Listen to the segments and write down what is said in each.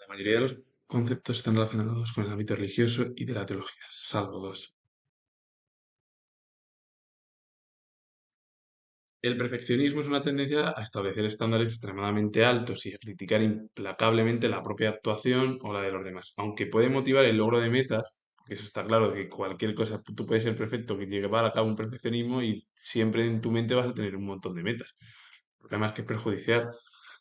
La mayoría de los conceptos están relacionados con el ámbito religioso y de la teología, salvo dos. El perfeccionismo es una tendencia a establecer estándares extremadamente altos y a criticar implacablemente la propia actuación o la de los demás, aunque puede motivar el logro de metas, porque eso está claro, que cualquier cosa, tú puedes ser perfecto, que llevar a cabo un perfeccionismo y siempre en tu mente vas a tener un montón de metas. El problema es que es perjudicial,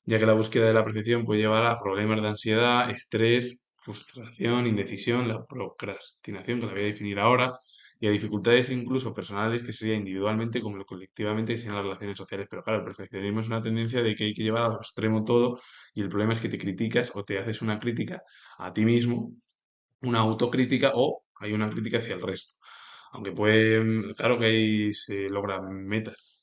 ya que la búsqueda de la perfección puede llevar a problemas de ansiedad, estrés, frustración, indecisión, la procrastinación, que la voy a definir ahora, y a dificultades incluso personales que sería individualmente como lo colectivamente y sin las relaciones sociales. Pero claro, el perfeccionismo es una tendencia de que hay que llevar al extremo todo y el problema es que te criticas o te haces una crítica a ti mismo, una autocrítica o hay una crítica hacia el resto. Aunque puede, claro que ahí se logran metas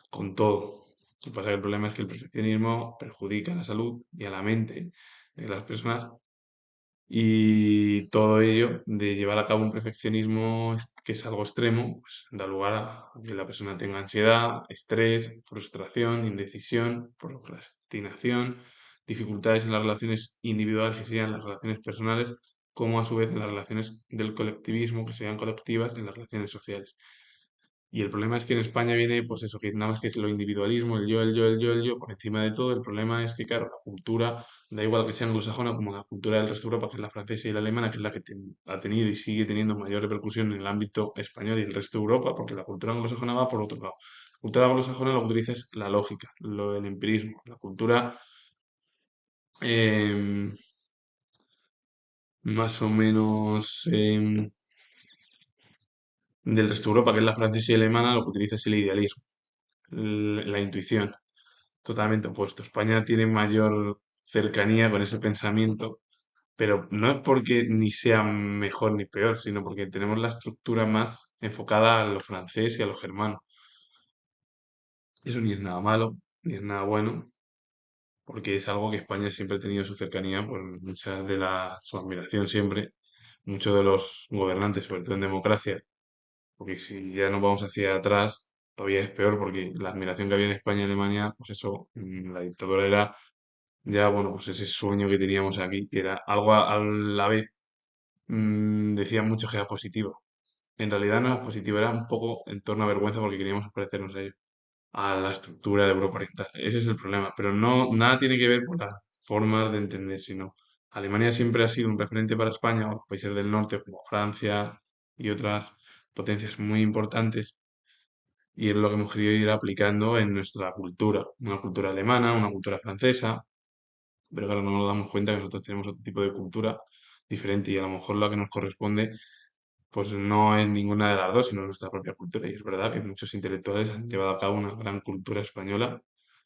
con todo. Lo que pasa es que el problema es que el perfeccionismo perjudica a la salud y a la mente de las personas y todo ello de llevar a cabo un perfeccionismo que es algo extremo, pues da lugar a que la persona tenga ansiedad, estrés, frustración, indecisión, procrastinación, dificultades en las relaciones individuales que serían las relaciones personales, como a su vez en las relaciones del colectivismo que serían colectivas en las relaciones sociales. Y el problema es que en España viene, pues eso, que nada más que es lo individualismo, el yo, el yo, el yo, el yo, por encima de todo. El problema es que, claro, la cultura, da igual que sea anglosajona como la cultura del resto de Europa, que es la francesa y la alemana, que es la que ha tenido y sigue teniendo mayor repercusión en el ámbito español y el resto de Europa, porque la cultura anglosajona va por otro lado. La cultura anglosajona lo que utiliza es la lógica, lo del empirismo. La cultura em, más o menos del resto de Europa, que es la francesa y alemana, lo que utiliza es el idealismo, la intuición. Totalmente opuesto. España tiene mayor cercanía con ese pensamiento, pero no es porque ni sea mejor ni peor, sino porque tenemos la estructura más enfocada a lo francés y a lo germano. Eso ni es nada malo, ni es nada bueno, porque es algo que España siempre ha tenido su cercanía, por mucha de su admiración siempre, muchos de los gobernantes, sobre todo en democracia, porque si ya nos vamos hacia atrás, todavía es peor, porque la admiración que había en España y Alemania, pues eso, la dictadura era ya, bueno, pues ese sueño que teníamos aquí, que era algo a la vez, decían mucho que era positivo. En realidad no era positivo, era un poco en torno a vergüenza porque queríamos parecernos a ellos, a la estructura de Europa Oriental. Ese es el problema, pero no, nada tiene que ver con las formas de entender, sino Alemania siempre ha sido un referente para España, o los países del norte como Francia y otras potencias muy importantes, y es lo que hemos querido ir aplicando en nuestra cultura, una cultura alemana, una cultura francesa, pero claro, no nos damos cuenta que nosotros tenemos otro tipo de cultura diferente y a lo mejor la que nos corresponde pues no es ninguna de las dos, sino nuestra propia cultura. Y es verdad que muchos intelectuales han llevado a cabo una gran cultura española,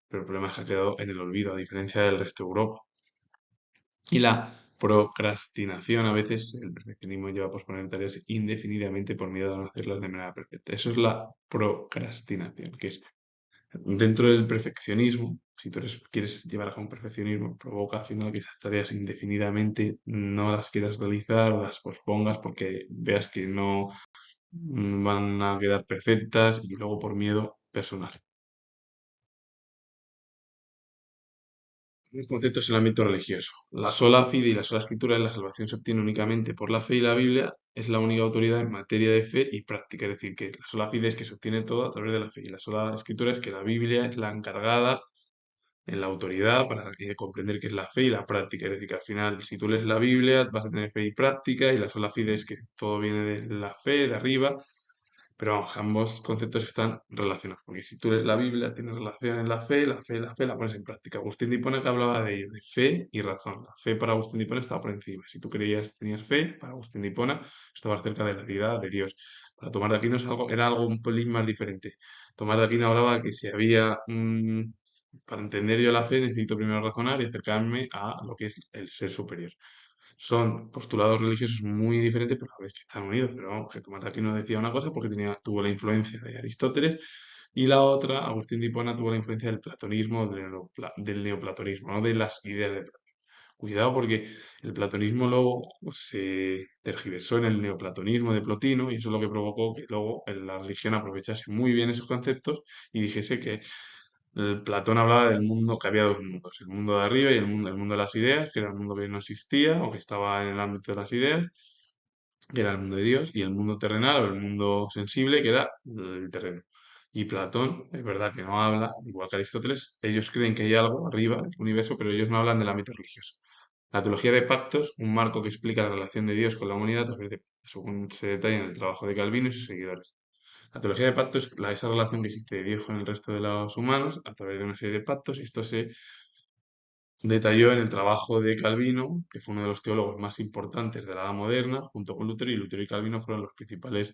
pero el problema es que ha quedado en el olvido, a diferencia del resto de Europa. Y la procrastinación, a veces el perfeccionismo lleva a posponer tareas indefinidamente por miedo a no hacerlas de manera perfecta. Eso es la procrastinación, que es dentro del perfeccionismo, si quieres llevar a cabo un perfeccionismo, provoca haciendo que esas tareas indefinidamente no las quieras realizar o las pospongas porque veas que no van a quedar perfectas y luego por miedo personal. Los conceptos en el ámbito religioso. La sola fide y la sola escritura de la salvación se obtiene únicamente por la fe y la Biblia es la única autoridad en materia de fe y práctica. Es decir, que la sola fide es que se obtiene todo a través de la fe y la sola escritura es que la Biblia es la encargada en la autoridad para comprender qué es la fe y la práctica. Es decir, que al final, si tú lees la Biblia, vas a tener fe y práctica, y la sola fide es que todo viene de la fe, de arriba, pero vamos, ambos conceptos están relacionados, porque si tú lees la Biblia, tienes relación en la fe la pones en práctica. Agustín de Hipona que hablaba de ello, de fe y razón. La fe para Agustín de Hipona estaba por encima. Si tú creías que tenías fe, para Agustín de Hipona, estabas cerca de la deidad de Dios. Para Tomás de Aquino era algo un pelín más diferente. Tomás de Aquino hablaba que si había para entender yo la fe necesito primero razonar y acercarme a lo que es el ser superior. Son postulados religiosos muy diferentes, pero a la vez que están unidos. Pero vamos, que Tomás de Aquino decía una cosa porque tuvo la influencia de Aristóteles y la otra, Agustín de Hipona, tuvo la influencia del platonismo, del neoplatonismo, no de las ideas de Platón. Cuidado porque el platonismo luego se tergiversó en el neoplatonismo de Plotino y eso es lo que provocó que luego la religión aprovechase muy bien esos conceptos y dijese que Platón hablaba del mundo, que había dos mundos, el mundo de arriba y el mundo de las ideas, que era el mundo que no existía o que estaba en el ámbito de las ideas, que era el mundo de Dios, y el mundo terrenal o el mundo sensible, que era el terreno. Y Platón, es verdad que no habla, igual que Aristóteles, ellos creen que hay algo arriba en el universo, pero ellos no hablan del ámbito religioso. La teología de pactos, un marco que explica la relación de Dios con la humanidad, a través de, según se detalla en el trabajo de Calvino y sus seguidores. La teología de pactos es esa relación que existe de Dios con el resto de los humanos a través de una serie de pactos, y esto se detalló en el trabajo de Calvino, que fue uno de los teólogos más importantes de la Edad Moderna, junto con Lutero, y Lutero y Calvino fueron los principales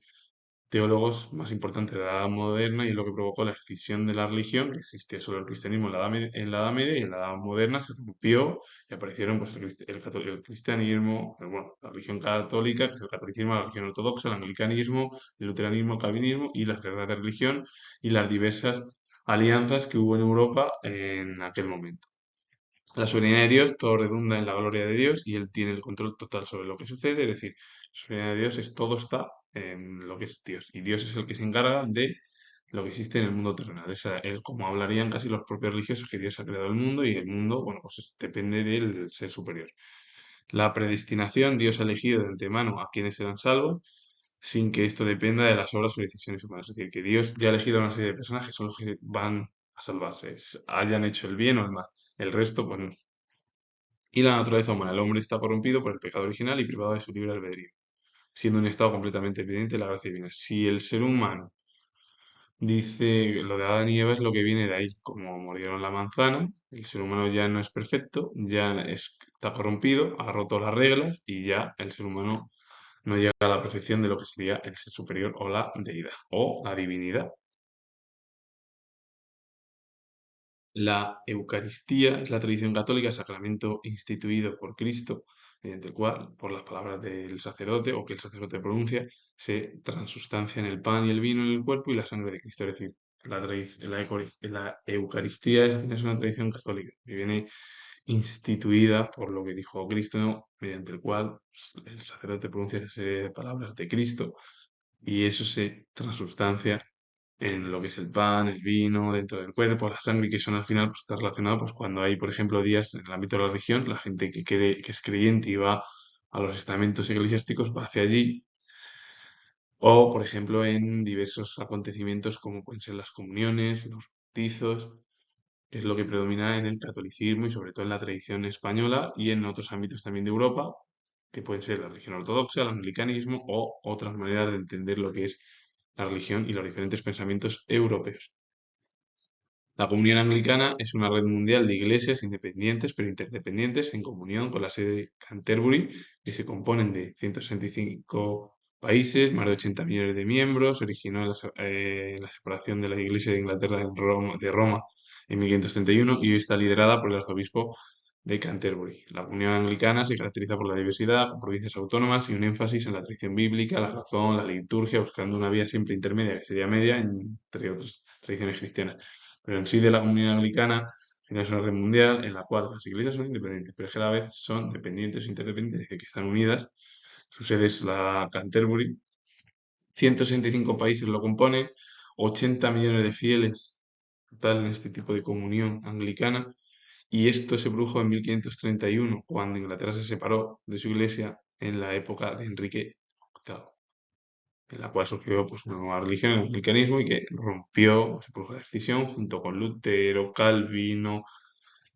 teólogos más importantes de la Edad Moderna, y es lo que provocó la escisión de la religión, que existía solo el cristianismo en la Edad Media, y en la Edad Moderna se rompió y aparecieron pues, el cristianismo, bueno, la religión católica, que es el catolicismo, la religión ortodoxa, el anglicanismo, el luteranismo, el calvinismo y las guerras de religión y las diversas alianzas que hubo en Europa en aquel momento. La soberanía de Dios, todo redunda en la gloria de Dios y Él tiene el control total sobre lo que sucede. Es decir, la soberanía de Dios es todo está en lo que es Dios. Y Dios es el que se encarga de lo que existe en el mundo terrenal. Es como hablarían casi los propios religiosos, que Dios ha creado el mundo y el mundo, bueno, pues depende del ser superior. La predestinación, Dios ha elegido de antemano a quienes serán salvos, sin que esto dependa de las obras o decisiones humanas. Es decir, que Dios ya ha elegido a una serie de personas que son los que van a salvarse, hayan hecho el bien o el mal. El resto, pues no. Y la naturaleza humana. El hombre está corrompido por el pecado original y privado de su libre albedrío, siendo un estado completamente evidente de la gracia divina. Si el ser humano dice lo de Adán y Eva es lo que viene de ahí, como mordieron la manzana, el ser humano ya no es perfecto, está corrompido, ha roto las reglas y ya el ser humano no llega a la perfección de lo que sería el ser superior o la deidad o la divinidad. La Eucaristía es la tradición católica, sacramento instituido por Cristo, mediante el cual, por las palabras del sacerdote o que el sacerdote pronuncia, se transustancian el pan y el vino en el cuerpo y la sangre de Cristo. Es decir, la Eucaristía es una tradición católica que viene instituida por lo que dijo Cristo, ¿no? Mediante el cual pues, el sacerdote pronuncia esas palabras de Cristo y eso se transustancia en lo que es el pan, el vino, dentro del cuerpo, la sangre, que son al final pues, está relacionado pues, cuando hay, por ejemplo, días en el ámbito de la religión, la gente que es creyente y va a los estamentos eclesiásticos va hacia allí, o, por ejemplo, en diversos acontecimientos como pueden ser las comuniones, los bautizos, que es lo que predomina en el catolicismo y sobre todo en la tradición española y en otros ámbitos también de Europa, que pueden ser la religión ortodoxa, el anglicanismo o otras maneras de entender lo que es la religión y los diferentes pensamientos europeos. La Comunión Anglicana es una red mundial de iglesias independientes pero interdependientes en comunión con la sede de Canterbury, que se componen de 165 países, más de 80 millones de miembros. Se originó en la separación de la Iglesia de Inglaterra de Roma en 1531 y hoy está liderada por el arzobispo de Canterbury. La Comunión Anglicana se caracteriza por la diversidad, por provincias autónomas y un énfasis en la tradición bíblica, la razón, la liturgia, buscando una vía siempre intermedia, que sería media, entre otras tradiciones cristianas. Pero en sí de la Comunidad Anglicana, al final es una red mundial en la cual las iglesias son independientes, pero es que a la vez son dependientes, interdependientes, que están unidas. Su sede es la Canterbury. 165 países lo componen, 80 millones de fieles total en este tipo de comunión anglicana. Y esto se produjo en 1531, cuando Inglaterra se separó de su iglesia en la época de Enrique VIII, en la cual surgió pues, una nueva religión, el anglicanismo, y que rompió, se produjo la escisión junto con Lutero, Calvino,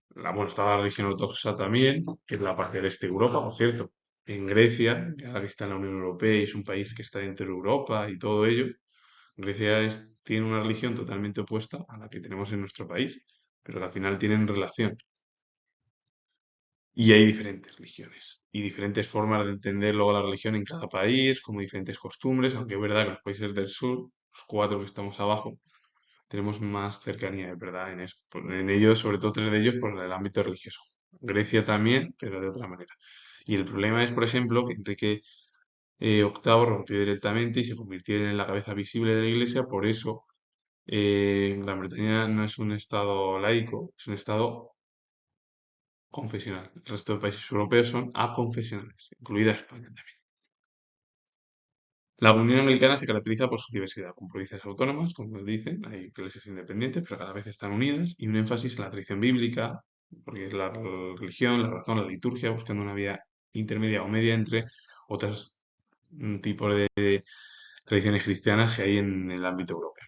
bueno, estaba la religión ortodoxa también, que es la parte del este de Europa, por cierto. En Grecia, que ahora que está en la Unión Europea y es un país que está dentro de Europa y todo ello, Grecia tiene una religión totalmente opuesta a la que tenemos en nuestro país, pero que al final tienen relación. Y hay diferentes religiones y diferentes formas de entender luego la religión en cada país, como diferentes costumbres, aunque es verdad que los países del sur, los cuatro que estamos abajo, tenemos más cercanía, es verdad, en ellos, sobre todo tres de ellos, por el ámbito religioso. Grecia también, pero de otra manera. Y el problema es, por ejemplo, que Enrique VIII rompió directamente y se convirtió en la cabeza visible de la Iglesia, por eso Gran Bretaña no es un estado laico, es un estado confesional. El resto de países europeos son aconfesionales, incluida España también. La Unión Anglicana se caracteriza por su diversidad, con provincias autónomas, como dicen, hay iglesias independientes, pero cada vez están unidas, y un énfasis en la tradición bíblica, porque es la religión, la razón, la liturgia, buscando una vía intermedia o media entre otros tipos de tradiciones cristianas que hay en el ámbito europeo.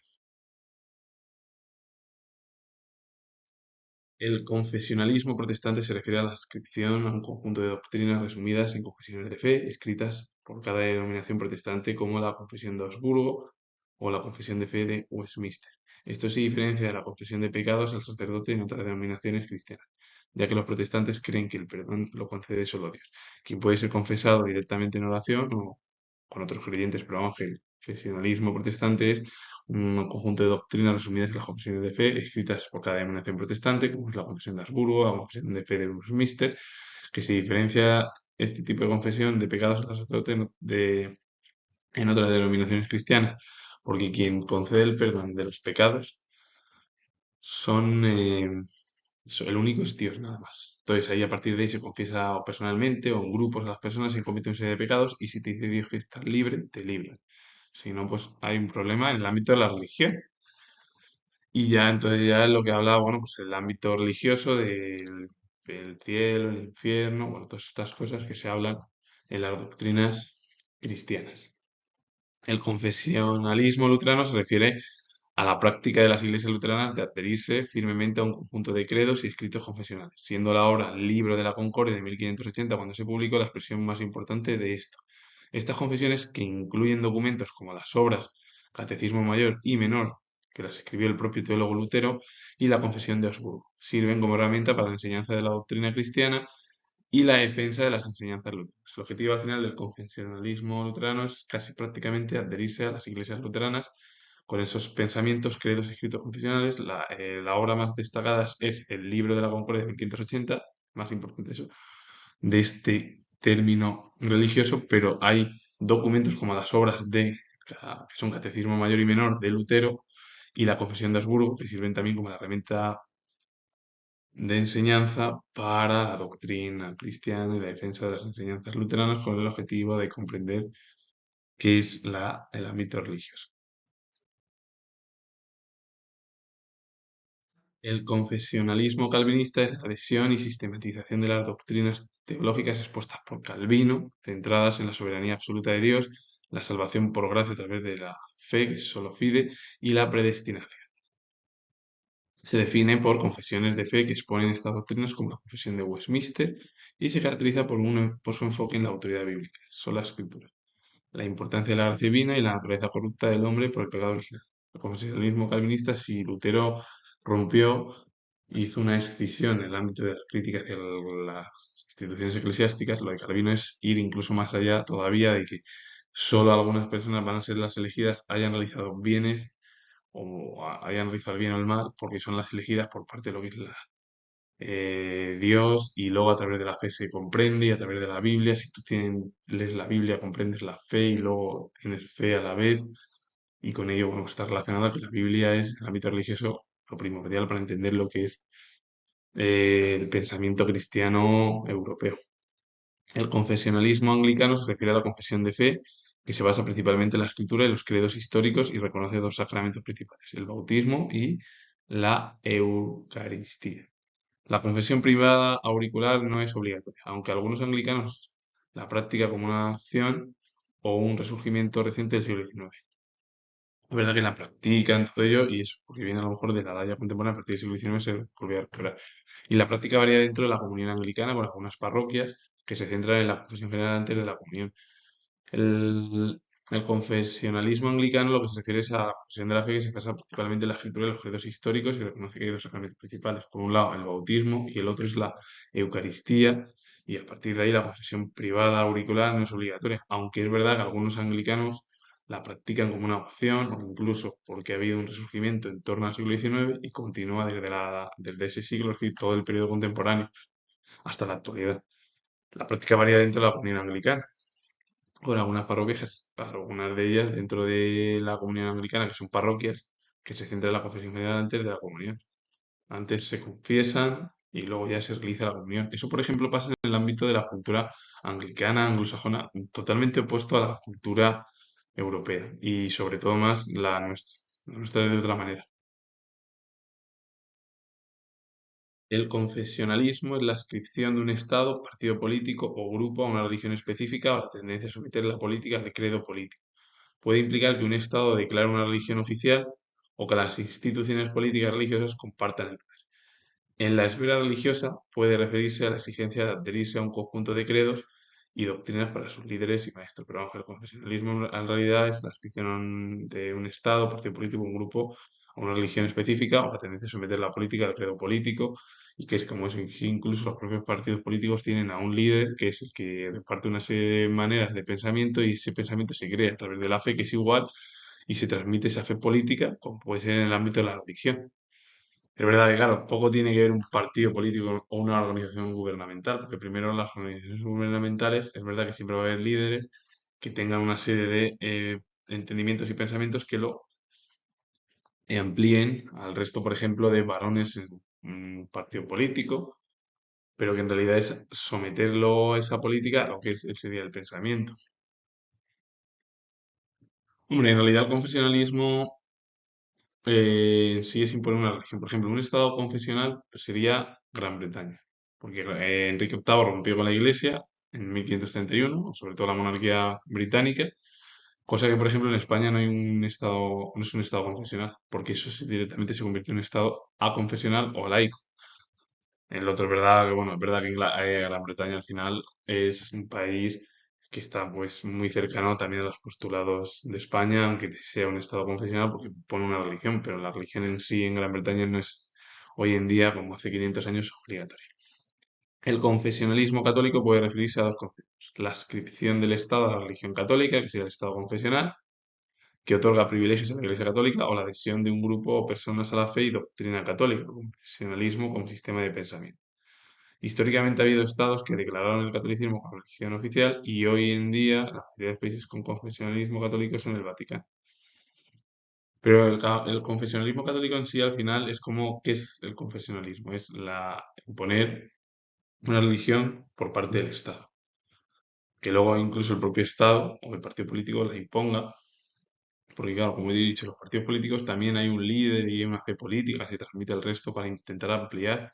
El confesionalismo protestante se refiere a la adscripción a un conjunto de doctrinas resumidas en confesiones de fe, escritas por cada denominación protestante, como la Confesión de Augsburgo o la Confesión de Fe de Westminster. Esto se diferencia de la confesión de pecados al sacerdote en otras denominaciones cristianas, ya que los protestantes creen que el perdón lo concede solo Dios, quien puede ser confesado directamente en oración o con otros creyentes, pero vamos, que el confesionalismo protestante es un conjunto de doctrinas resumidas en las confesiones de fe, escritas por cada denominación protestante, como es la Confesión de Habsburgo, la Confesión de Fe de Westminster, que se diferencia este tipo de confesión de pecados al sacerdote en otras denominaciones cristianas, porque quien concede el perdón de los pecados son, el único es Dios, nada más. Entonces ahí a partir de ahí se confiesa o personalmente o en grupos a las personas se cometen una serie de pecados y si te dice Dios que estás libre, te libra. Si no, pues hay un problema en el ámbito de la religión. Y ya, entonces ya es lo que hablaba, bueno, pues el ámbito religioso del cielo, el infierno, bueno, todas estas cosas que se hablan en las doctrinas cristianas. El confesionalismo luterano se refiere a la práctica de las iglesias luteranas de adherirse firmemente a un conjunto de credos y escritos confesionales, siendo la obra Libro de la Concordia de 1580 cuando se publicó la expresión más importante de esto. Estas confesiones, que incluyen documentos como las obras Catecismo Mayor y Menor, que las escribió el propio teólogo Lutero, y la Confesión de Augsburgo, sirven como herramienta para la enseñanza de la doctrina cristiana y la defensa de las enseñanzas luteranas. El objetivo al final del confesionalismo luterano es casi prácticamente adherirse a las iglesias luteranas con esos pensamientos, credos escritos confesionales. La obra más destacada es el Libro de la Concordia de 1580, más importante eso, de este término religioso, pero hay documentos como las obras que son Catecismo Mayor y Menor de Lutero y la Confesión de Habsburgo, que sirven también como la herramienta de enseñanza para la doctrina cristiana y la defensa de las enseñanzas luteranas con el objetivo de comprender qué es el ámbito religioso. El confesionalismo calvinista es la adhesión y sistematización de las doctrinas teológicas expuestas por Calvino, centradas en la soberanía absoluta de Dios, la salvación por gracia a través de la fe, que es solo fide, y la predestinación. Se define por confesiones de fe que exponen estas doctrinas como la Confesión de Westminster y se caracteriza por su enfoque en la autoridad bíblica, sola escritura, la importancia de la gracia divina y la naturaleza corrupta del hombre por el pecado original. El confesionalismo calvinista, si Lutero rompió, hizo una escisión en el ámbito de la crítica hacia las instituciones eclesiásticas, lo de Calvino es ir incluso más allá todavía de que solo algunas personas van a ser las elegidas, hayan realizado bienes o hayan realizado el bien o el mal, porque son las elegidas por parte de lo que es Dios, y luego a través de la fe se comprende y a través de la Biblia, si tú lees la Biblia, comprendes la fe y luego tienes fe a la vez, y con ello bueno, está relacionado que la Biblia es, en el ámbito religioso, lo primordial para entender lo que es el pensamiento cristiano europeo. El confesionalismo anglicano se refiere a la confesión de fe, que se basa principalmente en la escritura y los credos históricos y reconoce dos sacramentos principales, el bautismo y la Eucaristía. La confesión privada auricular no es obligatoria, aunque algunos anglicanos la practican como una acción o un resurgimiento reciente del siglo XIX. Es verdad que la practican todo ello y es porque viene a lo mejor de la edad ya contemporánea, a partir del siglo XIX se volvió a recuperar. Y la práctica varía dentro de la comunión anglicana con algunas parroquias que se centran en la confesión general antes de la comunión. El confesionalismo anglicano lo que se refiere es a la confesión de la fe que se basa principalmente en la escritura de los credos históricos y reconoce que hay dos sacramentos principales. Por un lado, el bautismo y el otro es la Eucaristía. Y a partir de ahí la confesión privada auricular no es obligatoria, aunque es verdad que algunos anglicanos la practican como una opción o incluso porque ha habido un resurgimiento en torno al siglo XIX y continúa desde ese siglo, es decir, todo el periodo contemporáneo hasta la actualidad. La práctica varía dentro de la comunidad anglicana con algunas parroquias, algunas de ellas dentro de la comunidad anglicana, que son parroquias que se centran en la confesión general antes de la comunión. Antes se confiesan y luego ya se realiza la comunión. Eso, por ejemplo, pasa en el ámbito de la cultura anglicana, anglosajona, totalmente opuesto a la cultura europea y sobre todo más la nuestra. La nuestra es de otra manera. El confesionalismo es la adscripción de un Estado, partido político o grupo a una religión específica o la tendencia a someter la política al credo político. Puede implicar que un Estado declare una religión oficial o que las instituciones políticas religiosas compartan el. En la esfera religiosa puede referirse a la exigencia de adherirse a un conjunto de credos y doctrinas para sus líderes y maestros. Pero vamos, el confesionalismo en realidad es la adscripción de un Estado, partido político, un grupo a una religión específica o la tendencia a someter la política al credo político y que es como es que incluso los propios partidos políticos tienen a un líder que es el que reparte una serie de maneras de pensamiento y ese pensamiento se crea a través de la fe que es igual y se transmite esa fe política como puede ser en el ámbito de la religión. Es verdad que, claro, poco tiene que ver un partido político o una organización gubernamental, porque primero las organizaciones gubernamentales es verdad que siempre va a haber líderes que tengan una serie de entendimientos y pensamientos que lo amplíen al resto, por ejemplo, de varones en un partido político, pero que en realidad es someterlo a esa política a lo que sería el pensamiento. Hombre, en realidad el confesionalismo sí es imponer una religión. Por ejemplo, un estado confesional pues, sería Gran Bretaña, porque Enrique VIII rompió con la Iglesia en 1531, sobre todo la monarquía británica, cosa que, por ejemplo, en España no hay un estado, no es un estado confesional, porque eso directamente se convirtió en un estado aconfesional o laico. El otro es verdad que, bueno, es verdad que Gran Bretaña al final es un país que está pues muy cercano también a los postulados de España, aunque sea un estado confesional porque pone una religión, pero la religión en sí en Gran Bretaña no es hoy en día, como hace 500 años, obligatoria. El confesionalismo católico puede referirse a dos conceptos: la adscripción del Estado a la religión católica, que sería el Estado confesional, que otorga privilegios a la Iglesia católica, o la adhesión de un grupo o personas a la fe y doctrina católica, el confesionalismo como sistema de pensamiento. Históricamente ha habido estados que declararon el catolicismo como religión oficial y hoy en día la mayoría de países con confesionalismo católico son el Vaticano. Pero el confesionalismo católico en sí al final es como, ¿qué es el confesionalismo? Es imponer una religión por parte del Estado. Que luego incluso el propio Estado o el partido político la imponga, porque claro, como he dicho, los partidos políticos también hay un líder y hay una fe política, se transmite al resto para intentar ampliar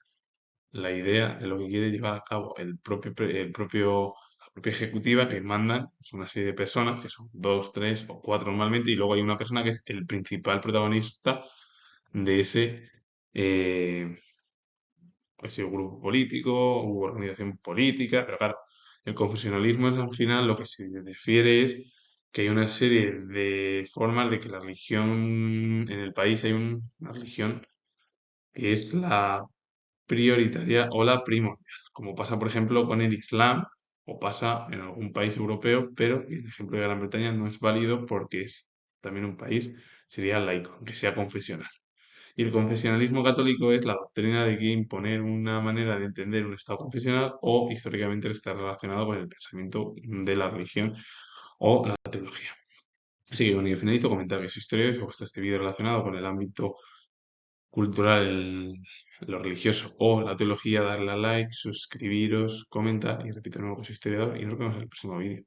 la idea de lo que quiere llevar a cabo la propia ejecutiva que mandan pues, una serie de personas, que son dos, tres o cuatro normalmente, y luego hay una persona que es el principal protagonista de eh, ese grupo político u organización política, pero claro, el confesionalismo es al final lo que se refiere es que hay una serie de formas de que la religión en el país hay una religión que es la prioritaria o la primordial, como pasa, por ejemplo, con el Islam o pasa en algún país europeo, pero el ejemplo de Gran Bretaña no es válido porque es también un país, sería laico, aunque sea confesional. Y el confesionalismo católico es la doctrina de que imponer una manera de entender un estado confesional o históricamente está relacionado con el pensamiento de la religión o la teología. Así que bueno, y finalizo comentar que si ustedes os gusta este vídeo relacionado con el ámbito cultural, lo religioso o la teología, darle a like, suscribiros, comentar y repito de nuevo que soy historiador y nos vemos en el próximo vídeo.